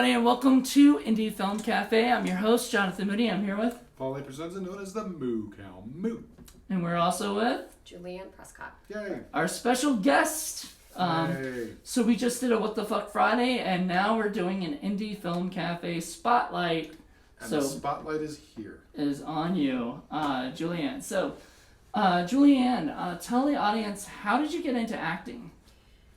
everybody, and welcome to Indie Film Cafe. I'm your host, Jonathan Moody. I'm here with Paul A. Presents, known as the Moo Cow Moo. And we're also with Julie Anne Prescott. Yay. our special guest. Yay. So we just did a What the Fuck Friday, and now we're doing an Indie Film Cafe Spotlight. And the spotlight is here. Is on you, Julie Anne. So, Julie Anne, tell the audience, how did you get into acting?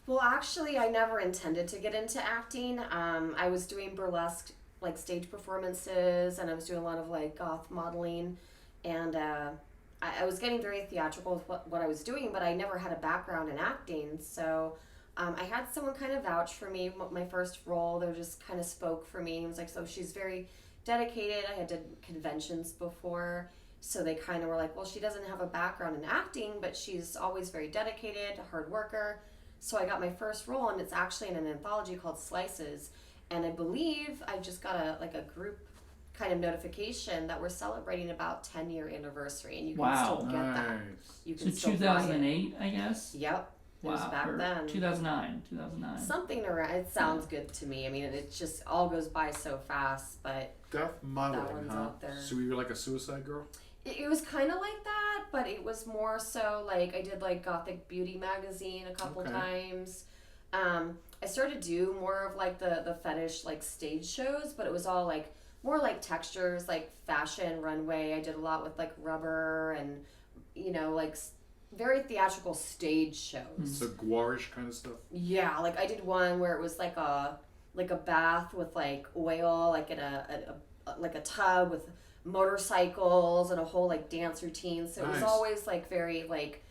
Well, actually, I never intended to get into acting. I was doing burlesque, like stage performances, and I was doing a lot of like goth modeling, and I was getting very theatrical with what I was doing, but I never had a background in acting. So I had someone kind of vouch for me. My first role, they just kind of spoke for me. It was like, so she's very dedicated. I had done conventions before, so they kind of were like, well, she doesn't have a background in acting, but she's always very dedicated, a hard worker. So I got my first role, and it's actually in an anthology called Slices. And I believe I just got a group kind of notification that we're celebrating about 10-year anniversary, and you can still get that. You can so 2008, I guess? Yep. It was back then. 2009. Something around. It sounds good to me. I mean, it just all goes by so fast, but Death modeling, that one's out there. So you were like a suicide girl? It was kind of like that, but it was more so like I did like Gothic beauty magazine a couple times. I started to do more of like the fetish like stage shows, but it was all like more like textures, like fashion runway. I did a lot with like rubber and like very theatrical stage shows. So gouache kind of stuff. Yeah, like I did one where it was like a bath with like oil, like in a tub with motorcycles and a whole like dance routine. So it was always like very like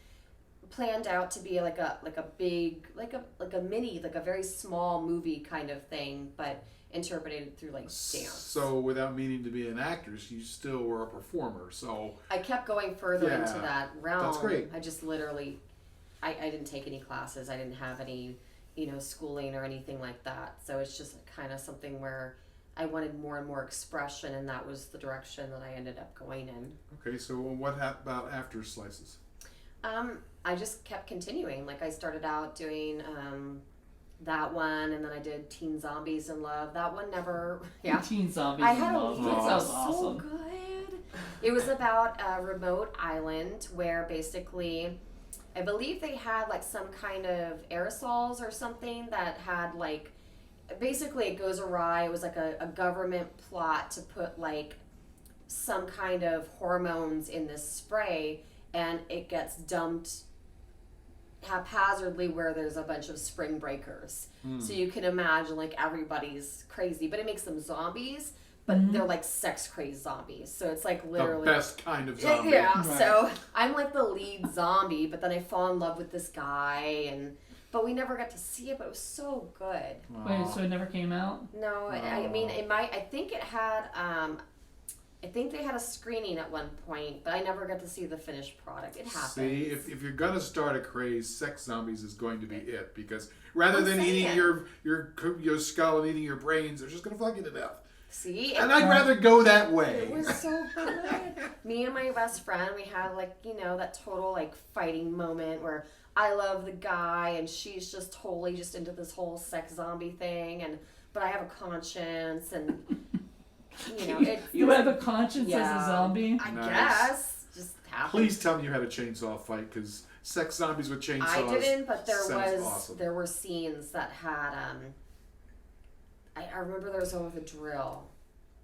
planned out to be like a big like a mini, like a very small movie kind of thing, but interpreted through like dance. So without meaning to be an actress, you still were a performer. So I kept going further into that realm. That's great. I just literally I didn't take any classes. I didn't have any schooling or anything like that. So it's just kind of something where I wanted more and more expression, and that was the direction that I ended up going in. Okay, so what about after Slices? I just kept continuing. Like I started out doing that one, and then I did Teen Zombies in Love. That one never, Teen Zombies I in had Love. a That sounds so awesome. good. It was about a remote island where basically, I believe they had like some kind of aerosols or something that had like, basically it goes awry. It was like a government plot to put like some kind of hormones in this spray, and it gets dumped haphazardly where there's a bunch of spring breakers. So you can imagine like everybody's crazy, but it makes them zombies, but they're like sex crazed zombies. So it's like literally the best kind of zombie. Yeah, Right. So I'm like the lead zombie, but then I fall in love with this guy, but we never got to see it, but it was so good. Wait, so it never came out? No, I mean, I think it had, I think they had a screening at one point, but I never got to see the finished product. It happens. See, if you're gonna start a craze, sex zombies is going to be it, because rather than eating your skull and eating your brains, they're just gonna fuck you to death. See, and I'd rather go that way. It was so good. Me and my best friend, we had like that total like fighting moment where I love the guy and she's just totally just into this whole sex zombie thing, but I have a conscience and. You have a conscience as a zombie? I guess. Just happens. Please tell me you had a chainsaw fight, because sex zombies with chainsaws. I didn't, but awesome. There were scenes that had I remember there was one with a drill.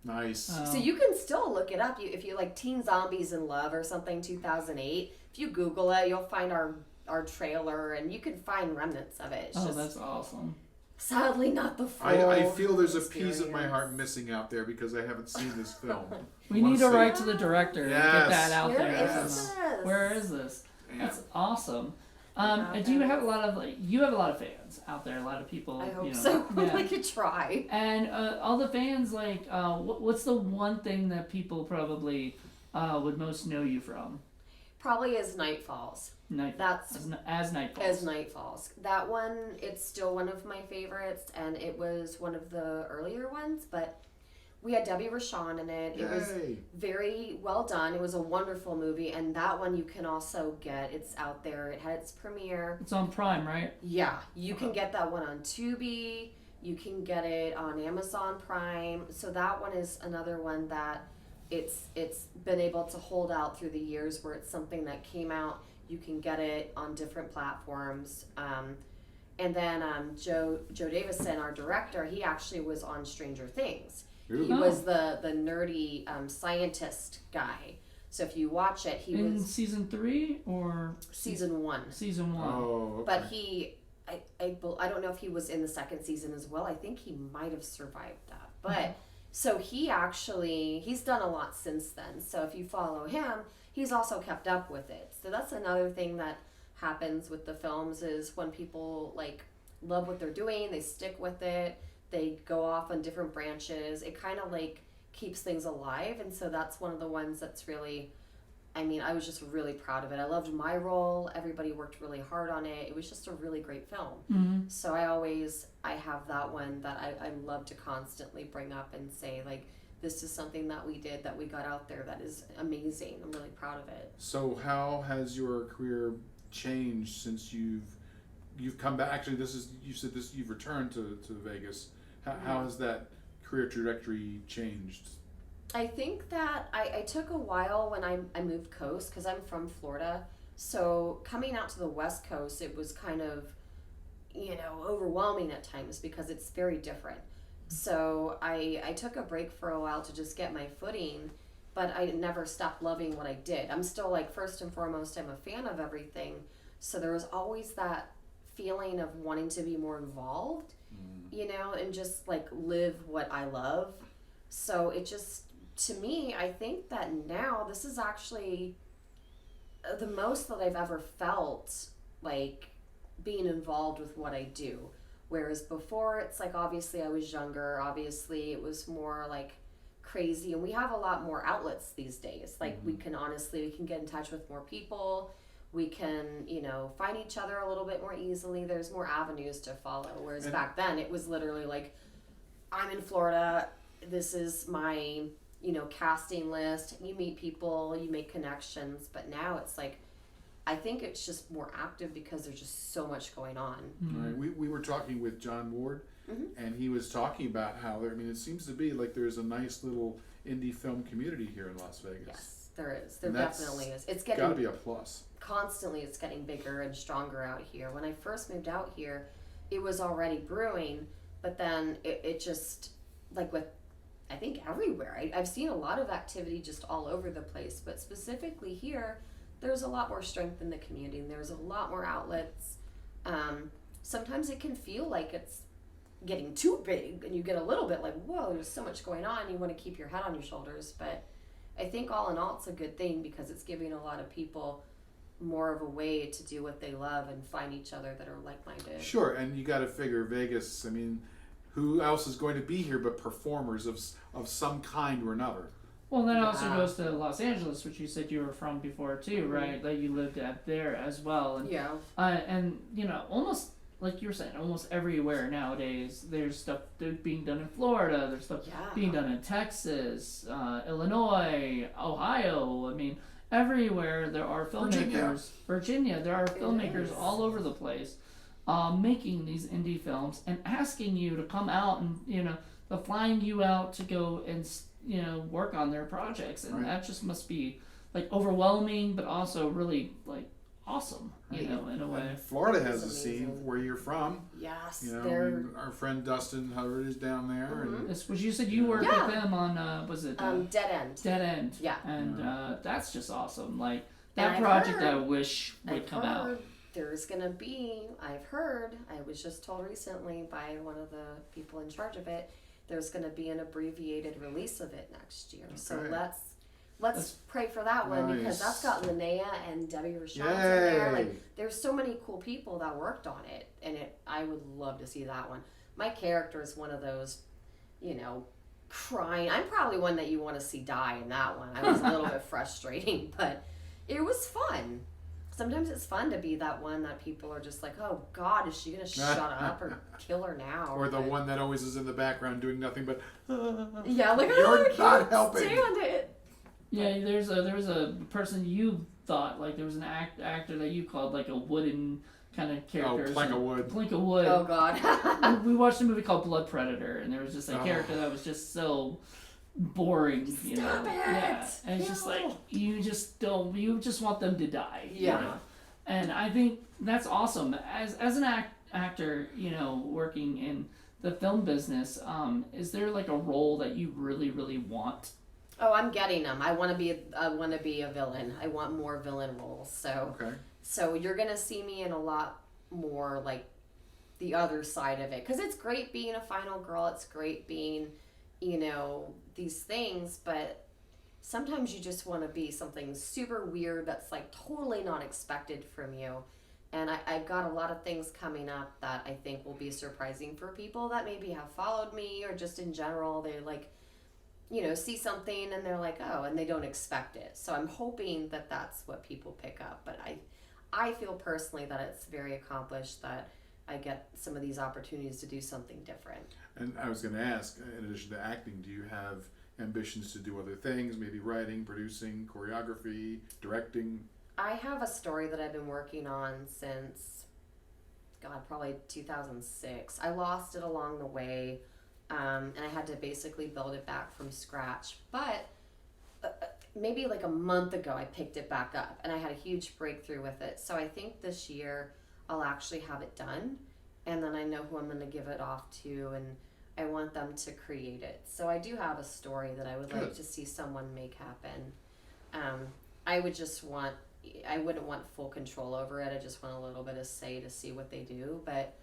Nice. So you can still look it up. If you like Teen Zombies in Love or something 2008, if you Google it, you'll find our trailer, and you can find remnants of it. It's that's awesome. Sadly, not the full I feel there's a piece of my experience. heart missing out there because I haven't seen this film. We need to write to the director to get that out Where there. is this? Where is this? Yeah. That's awesome. Do you have a lot of you have a lot of fans out there? A lot of people. I hope so. We could try. And all the fans, like, what's the one thing that people probably would most know you from? Probably as Night Falls. As Night Falls. As Night Falls. That one, it's still one of my favorites, and it was one of the earlier ones, but we had Debbie Rashon in it. Yay. It was very well done. It was a wonderful movie, and that one you can also get. It's out there. It had its premiere. It's on Prime, right? Yeah, you can get that one on Tubi. You can get it on Amazon Prime. So that one is another one that it's been able to hold out through the years, where it's something that came out. You can get it on different platforms. And then Joe Davison, our director, he actually was on Stranger Things. Ooh. He was the nerdy scientist guy. So if you watch it, he in was season 3 or season 1. season 1. Oh, okay. But I don't know if he was in the second season as well. I think he might have survived that. But so he's done a lot since then. So if you follow him, he's also kept up with it. So that's another thing that happens with the films, is when people like love what they're doing, they stick with it, they go off on different branches. It kind of like keeps things alive. And so that's one of the ones that's really, I mean, I was just really proud of it. I loved my role. Everybody worked really hard on it. It was just a really great film. Mm-hmm. So I have that one that I love to constantly bring up and say, like, this is something that we did, that we got out there, that is amazing. I'm really proud of it. So how has your career changed since you've come back? Actually, you said you've returned to Vegas. How has that career trajectory changed? I think that I took a while when I moved coast, because I'm from Florida. So coming out to the West Coast, it was kind of, overwhelming at times, because it's very different. So I took a break for a while to just get my footing, but I never stopped loving what I did. I'm still, like, first and foremost, I'm a fan of everything. So there was always that feeling of wanting to be more involved, and just, like, live what I love. So it just, to me, I think that now this is actually the most that I've ever felt, like, being involved with what I do. Whereas before, it's like, obviously I was younger, obviously it was more like crazy, and we have a lot more outlets these days. Like, we can get in touch with more people, we can, find each other a little bit more easily. There's more avenues to follow. Whereas back then, it was literally like, I'm in Florida, this is my, casting list. You meet people, you make connections. But now it's like, I think it's just more active because there's just so much going on. Mm-hmm. Right. We were talking with John Ward, and he was talking about how it seems to be like there's a nice little indie film community here in Las Vegas. Yes, there is. There And that's definitely is. It's Got to getting be a plus. constantly. It's getting bigger and stronger out here. When I first moved out here, it was already brewing, but then it just, like, with, I think, everywhere. I've seen a lot of activity just all over the place, but specifically here, there's a lot more strength in the community, and there's a lot more outlets. Sometimes it can feel like it's getting too big, and you get a little bit like, whoa, there's so much going on. You want to keep your head on your shoulders, but I think all in all, it's a good thing, because it's giving a lot of people more of a way to do what they love and find each other that are like-minded. Sure, and you got to figure Vegas. I mean, who else is going to be here but performers of some kind or another? Well, that also goes to Los Angeles, which you said you were from before too, right? That you lived at there as well. And, Yeah. And almost like you were saying, almost everywhere nowadays, there's stuff being done in Florida. There's stuff being done in Texas, Illinois, Ohio. I mean, everywhere there are filmmakers. Virginia, there are filmmakers all over the place, making these indie films and asking you to come out and they're flying you out to go and work on their projects, and that just must be like overwhelming, but also really like awesome, in a way. And Florida has a scene where you're from. Yes, our friend Dustin Hubbard is down there, and This was, you said you worked with them on was it Dead End. Dead End? Yeah, and that's just awesome. Like And that I've project, heard- I wish would come out. There's gonna be. I was just told recently by one of the people in charge of it. There's going to be an abbreviated release of it next year. So Okay. let's pray for that one, because that's got Linnea and Debbie Rashon in there. Like, there's so many cool people that worked on it, and I would love to see that one. My character is one of those, crying. I'm probably one that you want to see die in that one. I was a little bit frustrating, but it was fun. Sometimes it's fun to be that one that people are just like, oh God, is she gonna shut up or kill her now? or the one that always is in the background doing nothing but. Yeah, like, You're I not can't helping. stand it. Yeah, there was a person you thought, like there was an actor that you called like a wooden kind of characters. Plank of Wood. Plank of Wood. Oh God. We watched a movie called Blood Predator, and there was just a Oh. character that was just so boring. You Stop know? it! Yeah, and it's just No. like you just want them to die. Yeah. You know? And I think that's awesome. As an actor, you know, working in the film business, is there like a role that you really, really want? Oh, I'm getting them. I want to be a villain. I want more villain roles. So you're gonna see me in a lot more like the other side of it, because it's great being a final girl. It's great being, you know, these things, but sometimes you just want to be something super weird that's like totally not expected from you. And I've got a lot of things coming up that I think will be surprising for people that maybe have followed me, or just in general, they like, you know, see something and they're like, oh, and they don't expect it. So I'm hoping that that's what people pick up. But I feel personally that it's very accomplished that I get some of these opportunities to do something different. And I was going to ask, in addition to acting, do you have ambitions to do other things, maybe writing, producing, choreography, directing? I have a story that I've been working on since, God, probably 2006. I lost it along the way, and I had to basically build it back from scratch. But maybe like a month ago, I picked it back up, and I had a huge breakthrough with it. So I think this year I'll actually have it done, and then I know who I'm going to give it off to, and I want them to create it. So I do have a story that I would like to see someone make happen. I wouldn't want full control over it. I just want a little bit of say to see what they do. But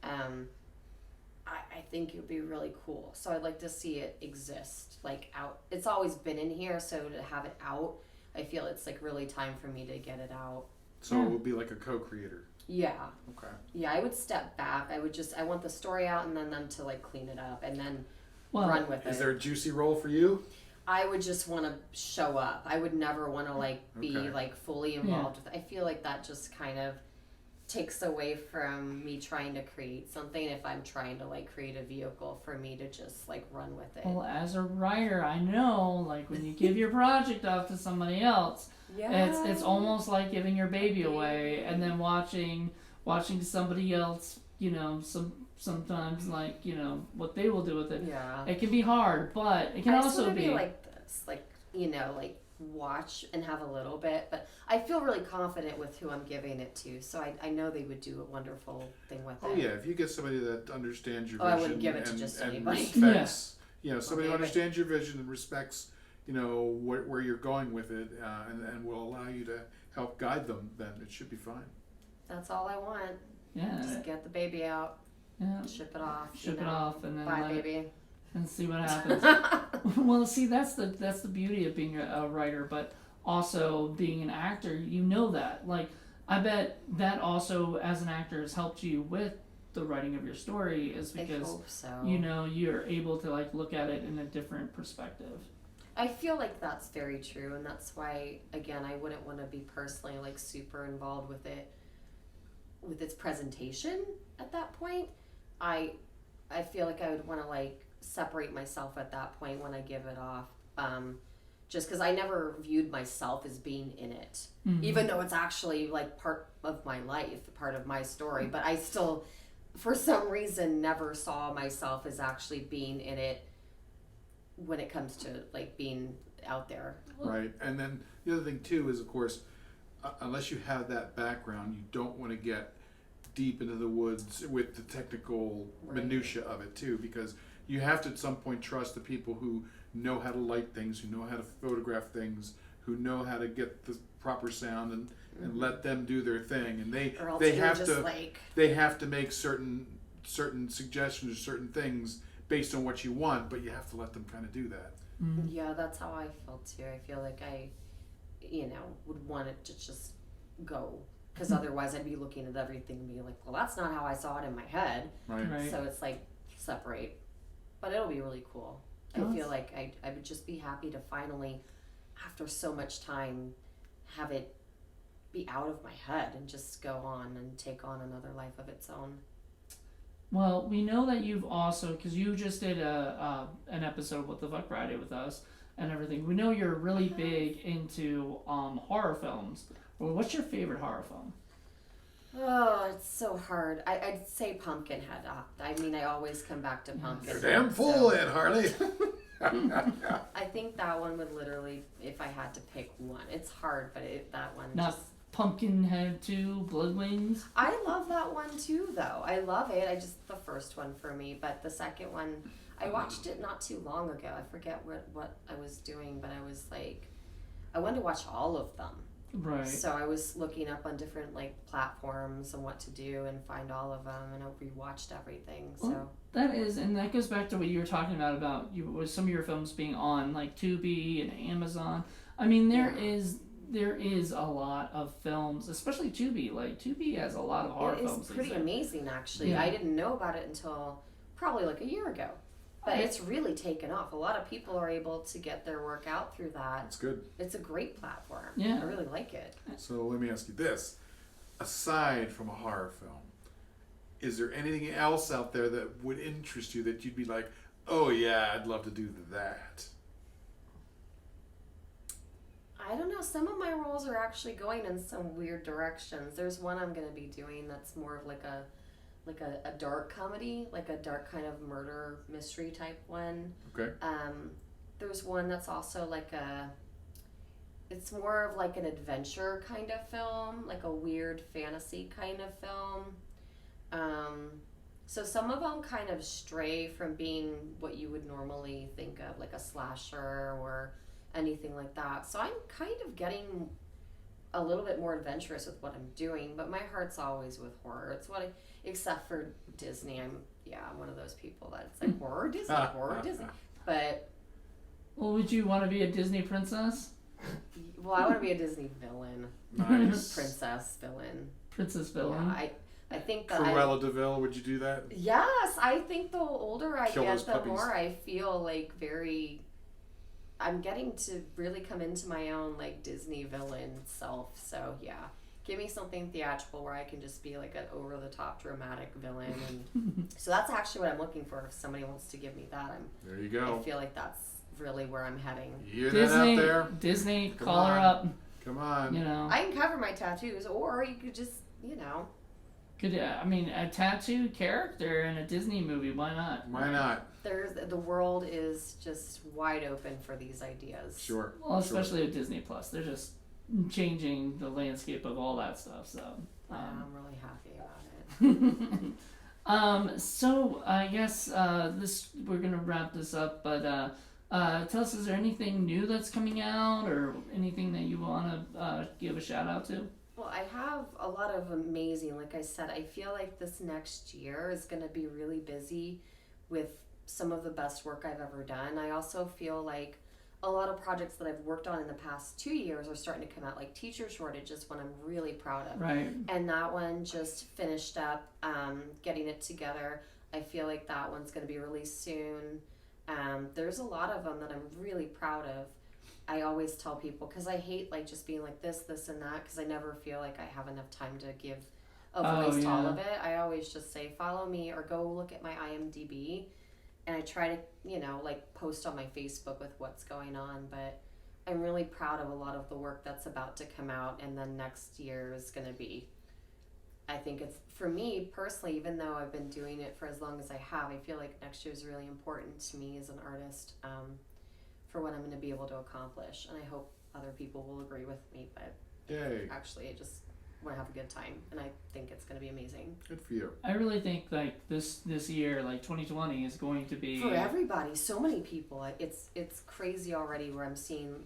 I think it would be really cool. So I'd like to see it exist, like out. It's always been in here, so to have it out, I feel it's like really time for me to get it out. So it would be like a co-creator. Yeah. Okay. Yeah, I would step back. I want the story out and then them to like clean it up and then run with it. Is there a juicy role for you? I would just want to show up. I would never want to like be like fully involved with it. I feel like that just kind of takes away from me trying to create something if I'm trying to like create a vehicle for me to just like run with it. Well, as a writer, I know, like when you give your project off to somebody else, it's almost like giving your baby away and then watching somebody else, you know, sometimes like, you know, what they will do with it. Yeah. It can be hard, but it can also be like this, like, you know, like watch and have a little bit, but I feel really confident with who I'm giving it to, so I know they would do a wonderful thing with it. Oh yeah, if you get somebody that understands your vision, I wouldn't give it to just anybody. Respects, you know, somebody who understands your vision and respects, you know, where you're going with it, and will allow you to help guide them, then it should be fine. That's all I want. Yeah. Just get the baby out. Yeah. Ship it off. Ship it off and then bye, baby. And see what happens. Well, see, that's the beauty of being a writer, but also being an actor. You know that. Like, I bet that also, as an actor, has helped you with the writing of your story, is because I hope so. you know you're able to like look at it in a different perspective. I feel like that's very true, and that's why, again, I wouldn't want to be personally like super involved with it, with its presentation at that point. I feel like I would want to like separate myself at that point when I give it off, just because I never viewed myself as being in it, even though it's actually like part of my life, part of my story, but I still, for some reason, never saw myself as actually being in it when it comes to like being out there. Right, and then the other thing too is, of course, unless you have that background, you don't want to get deep into the woods with the technical minutia of it too, because you have to at some point trust the people who know how to light things, who know how to photograph things, who know how to get the proper sound, and let them do their thing, and they have to make certain suggestions or certain things based on what you want, but you have to let them kind of do that. Yeah, that's how I feel too. I feel like I, you know, would want it to just go, because otherwise I'd be looking at everything and being like, well, that's not how I saw it in my head. Right. So it's like separate, but it'll be really cool. I feel like I would just be happy to finally, after so much time, have it be out of my head and just go on and take on another life of its own. Well, we know that you've also, because you just did an episode with the Fuck Friday with us and everything. We know you're really big into horror films. Well, what's your favorite horror film? Oh, it's so hard. I'd say Pumpkinhead. I mean, I always come back to Pumpkinhead. You're damn full so. in, Harley. I think that one would literally, if I had to pick one. It's hard, but that one Not just... Pumpkinhead 2, Blood Wings. I love that one too, though. I love it. The first one for me, but the second one, I watched it not too long ago. I forget what I was doing, but I was like, I wanted to watch all of them. Right. So I was looking up on different like platforms and what to do and find all of them, and I rewatched everything. So well, that goes back to what you were talking about with some of your films being on like Tubi and Amazon. I mean, there is a lot of films, especially Tubi. Like Tubi has a lot of horror films. It's pretty amazing, actually. Yeah. I didn't know about it until probably like a year ago. But it's really taken off. A lot of people are able to get their work out through that. That's good. It's a great platform. Yeah. I really like it. So let me ask you this. Aside from a horror film, is there anything else out there that would interest you that you'd be like, oh yeah, I'd love to do that? I don't know. Some of my roles are actually going in some weird directions. There's one I'm going to be doing that's more of like a dark comedy, like a dark kind of murder mystery type one. Okay. There's one that's also like it's more of like an adventure kind of film, like a weird fantasy kind of film. So some of them kind of stray from being what you would normally think of, like a slasher or anything like that. So I'm kind of getting a little bit more adventurous with what I'm doing, but my heart's always with horror. It's except for Disney. I'm one of those people that's like horror Disney. But Well, would you want to be a Disney princess? well, I want to be a Disney villain. Nice. Princess villain. Princess villain. Yeah, I think that Cruella de Vil, would you do that? Yes, I think the older I Kill get, those the puppies. more I feel like I'm getting to really come into my own like Disney villain self. So yeah, give me something theatrical where I can just be like an over the top dramatic villain, and so that's actually what I'm looking for. If somebody wants to give me that, There you go. I feel like that's really where I'm heading. You hear that out there? Disney, Come call her on. up. Come on. You know, I can cover my tattoos, or you could just I mean, a tattooed character in a Disney movie. Why not? Why not? the world is just wide open for these ideas. Sure. Well, especially with Disney Plus, they're just changing the landscape of all that stuff. So I'm really happy about it. So I guess we're gonna wrap this up, but tell us, is there anything new that's coming out, or anything that you want to give a shout out to? Well, I have a lot of amazing, like I said, I feel like this next year is going to be really busy with some of the best work I've ever done. I also feel like a lot of projects that I've worked on in the past 2 years are starting to come out, like Teacher Shortage is one I'm really proud of. Right. And that one just finished up, getting it together. I feel like that one's going to be released soon. There's a lot of them that I'm really proud of. I always tell people, because I hate like just being like this and that, because I never feel like I have enough time to give a voice to all of it. I always just say follow me or go look at my IMDb, and I try to like post on my Facebook with what's going on. But I'm really proud of a lot of the work that's about to come out, and then next year is going to be, I think it's, for me personally, even though I've been doing it for as long as I have, I feel like next year is really important to me as an artist, for what I'm going to be able to accomplish. And I hope other people will agree with me, but Yay. actually I just want to have a good time, and I think it's going to be amazing. Good for you. I really think like this year, like 2020, is going to be For everybody, so many people. It's crazy already where I'm seeing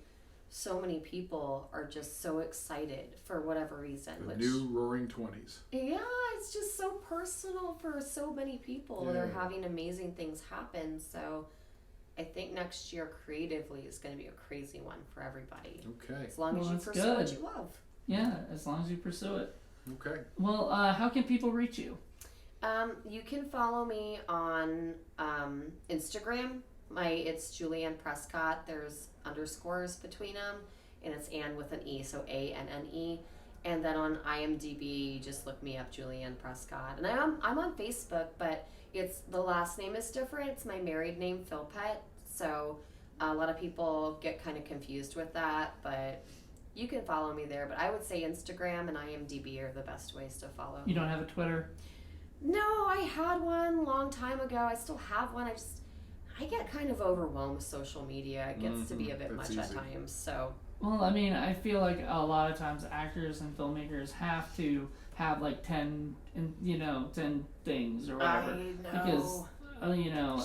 so many people are just so excited for whatever reason. The new Roaring 20s. Yeah, it's just so personal for so many people. Yeah. They're having amazing things happen. So I think next year creatively is going to be a crazy one for everybody. Okay. As long as you that's pursue what good. you love. Yeah, as long as you pursue it. Okay. Well, how can people reach you? You can follow me on Instagram. It's Julie Anne Prescott. There's underscores between them, and it's Anne with an E, so ANNE. And then on IMDb, just look me up, Julie Anne Prescott. And I'm on Facebook, but it's the last name is different. It's my married name, Philpett. So a lot of people get kind of confused with that, but you can follow me there, but I would say Instagram and IMDb are the best ways to follow. You don't have a Twitter? No, I had one a long time ago. I still have one. I get kind of overwhelmed with social media. It gets to be a bit much at times. So. Well, I mean, I feel like a lot of times actors and filmmakers have to have like 10 things or whatever. I know. Because,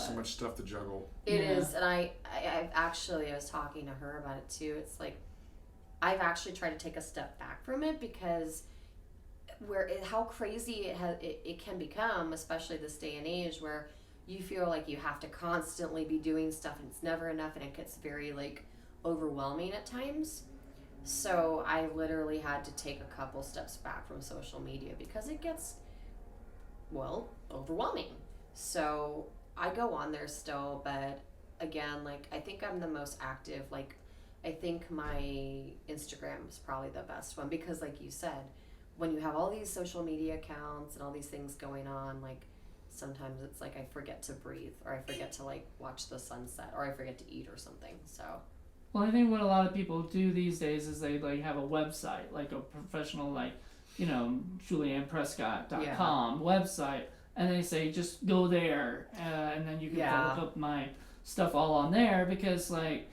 so much stuff to juggle. It is, and I was talking to her about it too. It's like, I've actually tried to take a step back from it because how crazy it can become, especially this day and age where you feel like you have to constantly be doing stuff and it's never enough and it gets very like overwhelming at times. So I literally had to take a couple steps back from social media because it gets, overwhelming. So I go on there still, but again, like, I think I'm the most active. Like, I think my Instagram is probably the best one because, like you said, when you have all these social media accounts and all these things going on, like, sometimes it's like I forget to breathe, or I forget to like watch the sunset, or I forget to eat or something. So. Well, I think what a lot of people do these days is they like have a website, like a professional, like, Julie Anne Prescott.com website, and they say just go there, and then you can look up my stuff all on there because like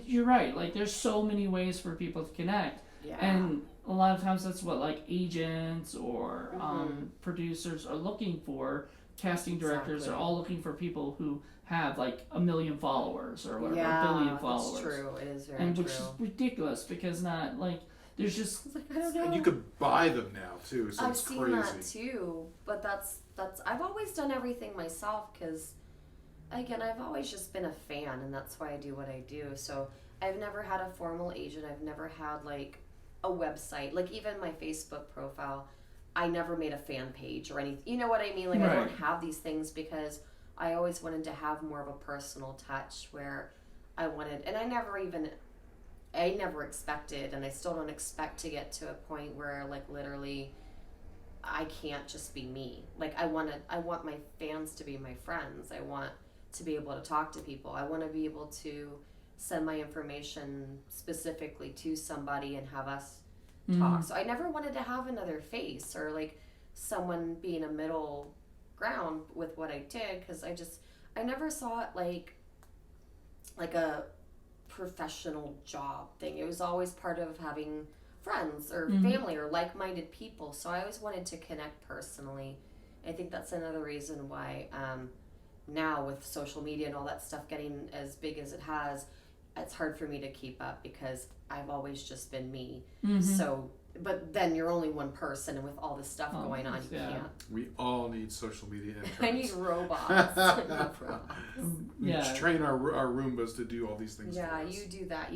you're right, like there's so many ways for people to connect, and a lot of times that's what like agents or producers are looking for. Casting directors are all looking for people who have like 1 million followers or whatever, 1 billion followers. That's true. It is very true. Which is ridiculous because not like there's just like, I don't know. And you could buy them now too, so I've it's seen crazy. that too, but that's I've always done everything myself because, again, I've always just been a fan, and that's why I do what I do. So I've never had a formal agent. I've never had like a website, like even my Facebook profile. I never made a fan page or anything. You know what I mean? Like, I don't have these things because I always wanted to have more of a personal touch where I wanted, and I never expected, and I still don't expect to get to a point where like literally I can't just be me. Like, I want my fans to be my friends. I want to be able to talk to people. I want to be able to send my information specifically to somebody and have us talk. So I never wanted to have another face or like someone being a middle ground with what I did because I never saw it like a professional job thing. It was always part of having friends or family or like-minded people. So I always wanted to connect personally. I think that's another reason why now with social media and all that stuff getting as big as it has, it's hard for me to keep up because I've always just been me. So, but then you're only one person, and with all this stuff going on, you can't. We all need social media interns. I need robots. We just train our Roombas to do all these things. Yeah, for us. you do that.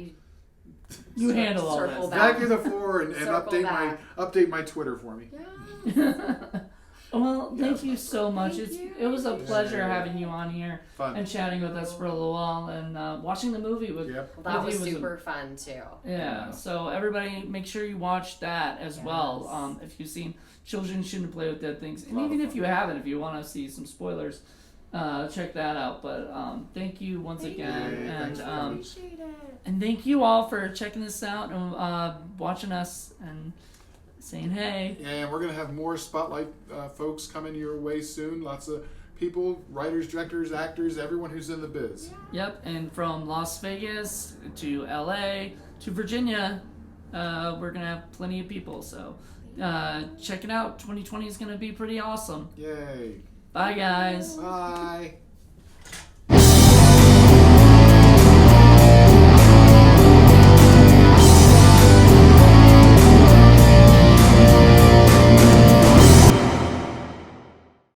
You handle all that. Back to the floor and update my Twitter for me. Yeah. Well, thank you so much. It was a pleasure having you on here and chatting with us for a little while and watching the movie with. Well, that was super fun too. Yeah. So everybody, make sure you watch that as well. If you've seen Children Shouldn't Play with Dead Things, and even if you haven't, if you want to see some spoilers, check that out. But thank you once again, and thank you all for checking this out and watching us and saying hey. And we're going to have more Spotlight folks coming your way soon. Lots of people, writers, directors, actors, everyone who's in the biz. Yep, and from Las Vegas to LA to Virginia, we're going to have plenty of people. So check it out. 2020 is going to be pretty awesome. Yay. Bye, guys. Bye.